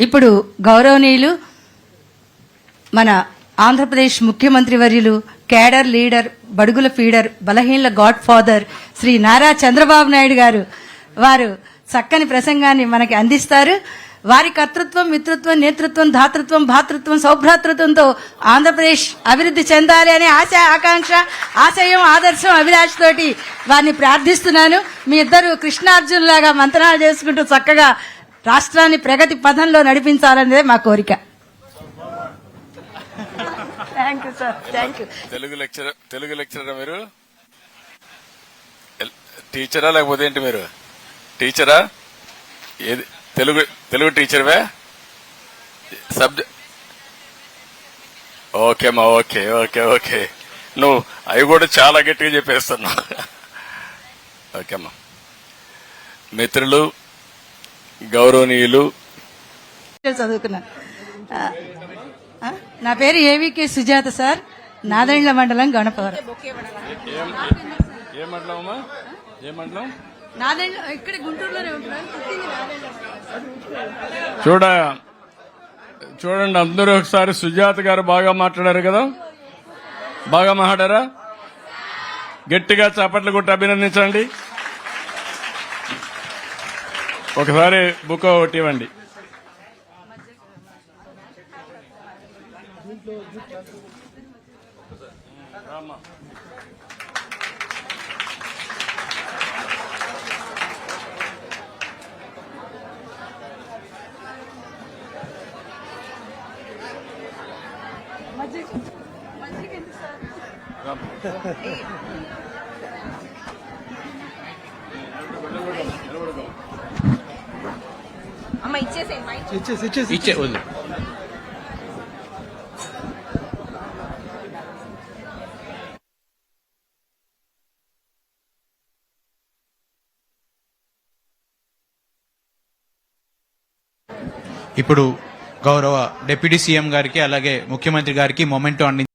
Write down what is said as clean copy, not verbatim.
ఇప్పుడు గౌరవనీయులు మన ఆంధ్రప్రదేశ్ ముఖ్యమంత్రి వర్యులు కేడర్ లీడర్ బడుగుల ఫీడర్ బలహీనల గాడ్ ఫాదర్ శ్రీ నారా చంద్రబాబు నాయుడు గారు వారు చక్కని ప్రసంగాన్ని మనకి అందిస్తారు. వారి కర్తృత్వం, మిత్రత్వం, నేతృత్వం, ధాతృత్వం, భాతృత్వం, సౌభ్రాతృత్వంతో ఆంధ్రప్రదేశ్ అభివృద్ధి చెందాలి అనే ఆశ, ఆకాంక్ష, ఆశయం, ఆదర్శం, అభిలాష తోటి వారిని ప్రార్థిస్తున్నాను. మీ ఇద్దరు కృష్ణార్జునులాగా మంత్రాలు చేసుకుంటూ చక్కగా రాష్ట్రాన్ని ప్రగతి పథంలో నడిపించాలనేదే మా కోరిక. Thank you sir. Thank you. Telugu lecturer మీరు? టీచరా లేకపోతే ఏంటి మీరు? టీచరా? ఏది తెలుగు టీచర్వే? సబ్జెక్ట్ ఓకేమ్మా. ఓకే ఓకే ఓకే నువ్వు అవి కూడా చాలా గట్టిగా చెప్పేస్తున్నావు. ఓకేమ్మా. మిత్రులు, గౌరవనీయులు, చదువుకున్నాను. నా పేరు ఏవికే సుజాత సార్, నాదెండ్ల మండలం గణపవరం. ఏ మండలం అమ్మా? ఏ మండలం? ఇక్కడ గుంటూరులోనే ఉంటున్నాను. చూడండి అందరూ ఒకసారి. సుజాత గారు బాగా మాట్లాడారు కదా? బాగా మాట్లాడారా? గట్టిగా చప్పట్లు కొట్టి అభినందించండి. ఒకసారి బుక్ ఒకటి ఇవ్వండి. అమ్మ ఇచ్చే వద్దు. ఇప్పుడు గౌరవ డిప్యూటీ సీఎం గారికి అలాగే ముఖ్యమంత్రి గారికి మొమెంటో అందించారు.